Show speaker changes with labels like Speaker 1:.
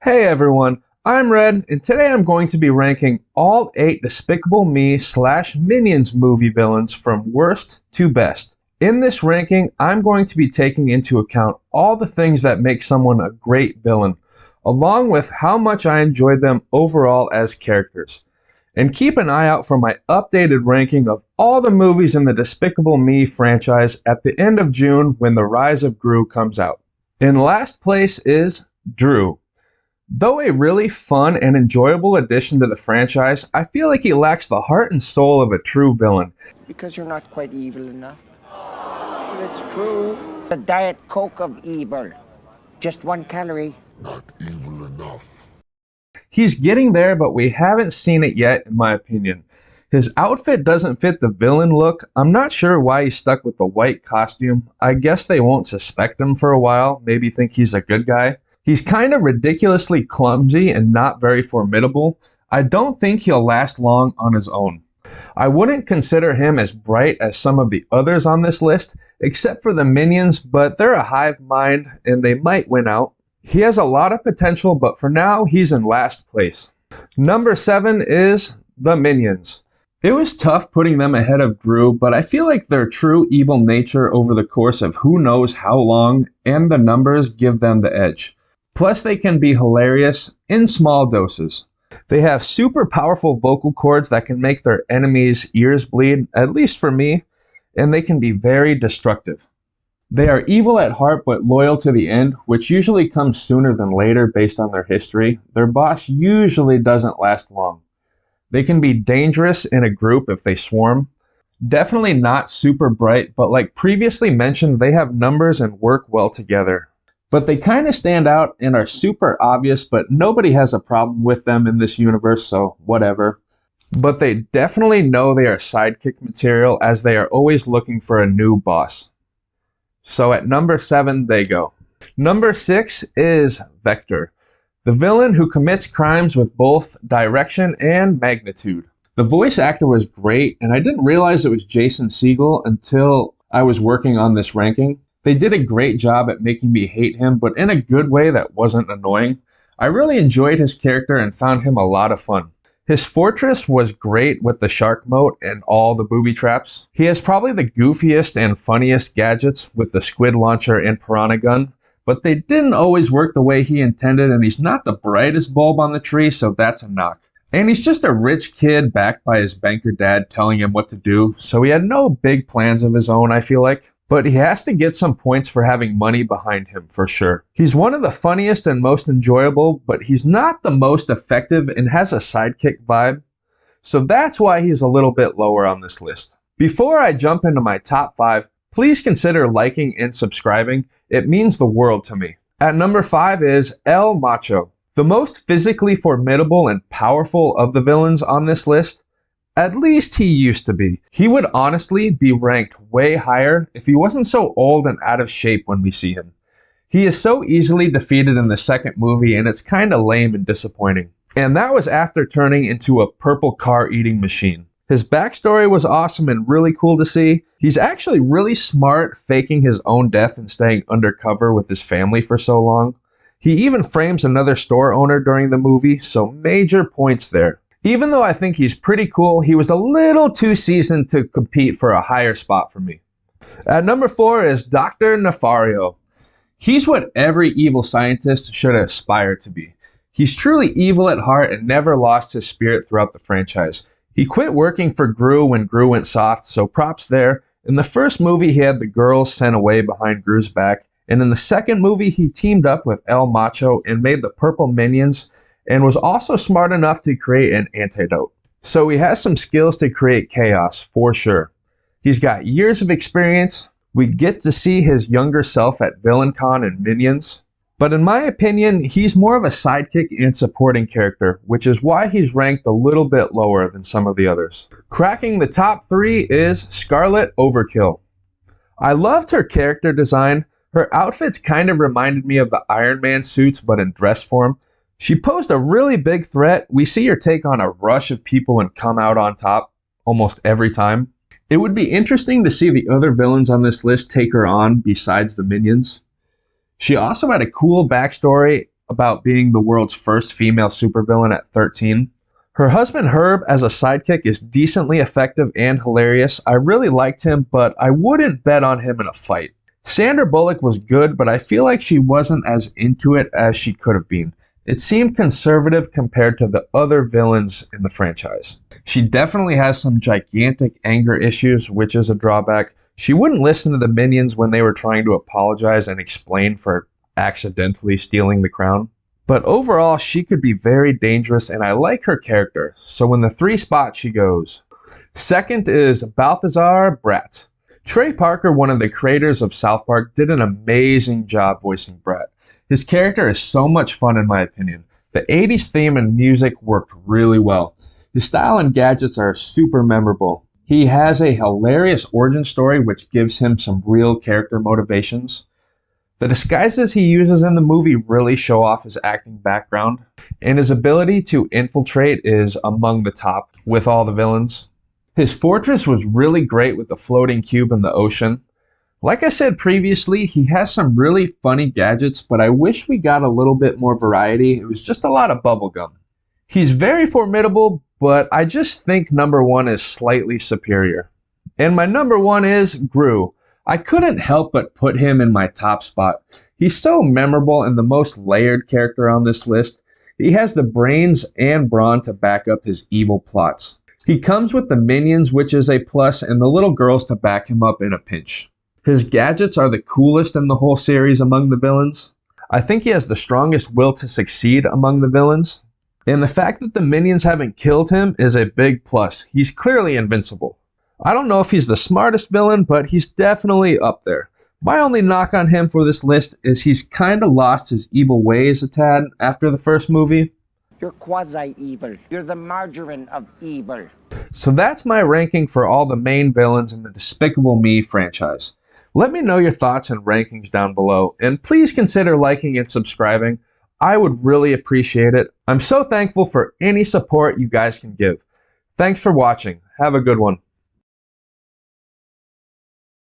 Speaker 1: Hey everyone, I'm Red, and today I'm going to be ranking all 8 Despicable Me / Minions movie villains from worst to best. In this ranking, I'm going to be taking into account all the things that make someone a great villain, along with how much I enjoyed them overall as characters. And keep an eye out for my updated ranking of all the movies in the Despicable Me franchise at the end of June when The Rise of Gru comes out. In last place is Drew. Though a really fun and enjoyable addition to the franchise, I feel like he lacks the heart and soul of a true villain.
Speaker 2: Because you're not quite evil enough. Well, it's true. The Diet Coke of evil. Just 1 calorie.
Speaker 3: Not evil enough.
Speaker 1: He's getting there, but we haven't seen it yet, in my opinion. His outfit doesn't fit the villain look. I'm not sure why he's stuck with the white costume. I guess they won't suspect him for a while, maybe think he's a good guy. He's kind of ridiculously clumsy and not very formidable. I don't think he'll last long on his own. I wouldn't consider him as bright as some of the others on this list, except for the Minions, but they're a hive mind and they might win out. He has a lot of potential, but for now, he's in last place. Number 7 is the Minions. It was tough putting them ahead of Gru, but I feel like their true evil nature over the course of who knows how long and the numbers give them the edge. Plus, they can be hilarious in small doses. They have super powerful vocal cords that can make their enemies' ears bleed, at least for me, and they can be very destructive. They are evil at heart but loyal to the end, which usually comes sooner than later based on their history. Their boss usually doesn't last long. They can be dangerous in a group if they swarm. Definitely not super bright, but like previously mentioned, they have numbers and work well together. But they kind of stand out and are super obvious, but nobody has a problem with them in this universe, so whatever. But they definitely know they are sidekick material, as they are always looking for a new boss. So at number 7 they go. Number 6 is Vector, the villain who commits crimes with both direction and magnitude. The voice actor was great, and I didn't realize it was Jason Segel until I was working on this ranking. They did a great job at making me hate him, but in a good way that wasn't annoying. I really enjoyed his character and found him a lot of fun. His fortress was great with the shark moat and all the booby traps. He has probably the goofiest and funniest gadgets with the squid launcher and piranha gun, but they didn't always work the way he intended, and he's not the brightest bulb on the tree, so that's a knock. And he's just a rich kid backed by his banker dad telling him what to do, so he had no big plans of his own, I feel like. But he has to get some points for having money behind him, for sure. He's one of the funniest and most enjoyable, but he's not the most effective and has a sidekick vibe. So that's why he's a little bit lower on this list. Before I jump into my top 5, please consider liking and subscribing. It means the world to me. At number 5 is El Macho, the most physically formidable and powerful of the villains on this list. At least he used to be. He would honestly be ranked way higher if he wasn't so old and out of shape when we see him. He is so easily defeated in the second movie, and it's kinda lame and disappointing. And that was after turning into a purple car-eating machine. His backstory was awesome and really cool to see. He's actually really smart, faking his own death and staying undercover with his family for so long. He even frames another store owner during the movie, so major points there. Even though I think he's pretty cool, he was a little too seasoned to compete for a higher spot for me. At number 4 is Dr. Nefario. He's what every evil scientist should aspire to be. He's truly evil at heart and never lost his spirit throughout the franchise. He quit working for Gru when Gru went soft, so props there. In the first movie, he had the girls sent away behind Gru's back, and in the second movie, he teamed up with El Macho and made the purple minions, and was also smart enough to create an antidote. So he has some skills to create chaos, for sure. He's got years of experience. We get to see his younger self at VillainCon and Minions. But in my opinion, he's more of a sidekick and supporting character, which is why he's ranked a little bit lower than some of the others. Cracking the top 3 is Scarlet Overkill. I loved her character design. Her outfits kind of reminded me of the Iron Man suits, but in dress form. She posed a really big threat. We see her take on a rush of people and come out on top almost every time. It would be interesting to see the other villains on this list take her on besides the Minions. She also had a cool backstory about being the world's first female supervillain at 13. Her husband Herb as a sidekick is decently effective and hilarious. I really liked him, but I wouldn't bet on him in a fight. Sandra Bullock was good, but I feel like she wasn't as into it as she could have been. It seemed conservative compared to the other villains in the franchise. She definitely has some gigantic anger issues, which is a drawback. She wouldn't listen to the minions when they were trying to apologize and explain for accidentally stealing the crown. But overall, she could be very dangerous, and I like her character. So in the 3 spots she goes. Second is Balthazar Bratt. Trey Parker, one of the creators of South Park, did an amazing job voicing Bratt. His character is so much fun in my opinion. The 80s theme and music worked really well. His style and gadgets are super memorable. He has a hilarious origin story which gives him some real character motivations. The disguises he uses in the movie really show off his acting background, and his ability to infiltrate is among the top with all the villains. His fortress was really great with the floating cube in the ocean. Like I said previously, he has some really funny gadgets, but I wish we got a little bit more variety. It was just a lot of bubblegum. He's very formidable, but I just think number 1 is slightly superior. And my number 1 is Gru. I couldn't help but put him in my top spot. He's so memorable and the most layered character on this list. He has the brains and brawn to back up his evil plots. He comes with the minions, which is a plus, and the little girls to back him up in a pinch. His gadgets are the coolest in the whole series among the villains. I think he has the strongest will to succeed among the villains. And the fact that the minions haven't killed him is a big plus. He's clearly invincible. I don't know if he's the smartest villain, but he's definitely up there. My only knock on him for this list is he's kinda lost his evil ways a tad after the first movie.
Speaker 2: You're quasi-evil. You're the margarine of evil.
Speaker 1: So that's my ranking for all the main villains in the Despicable Me franchise. Let me know your thoughts and rankings down below, and please consider liking and subscribing. I would really appreciate it. I'm so thankful for any support you guys can give. Thanks for watching. Have a good one.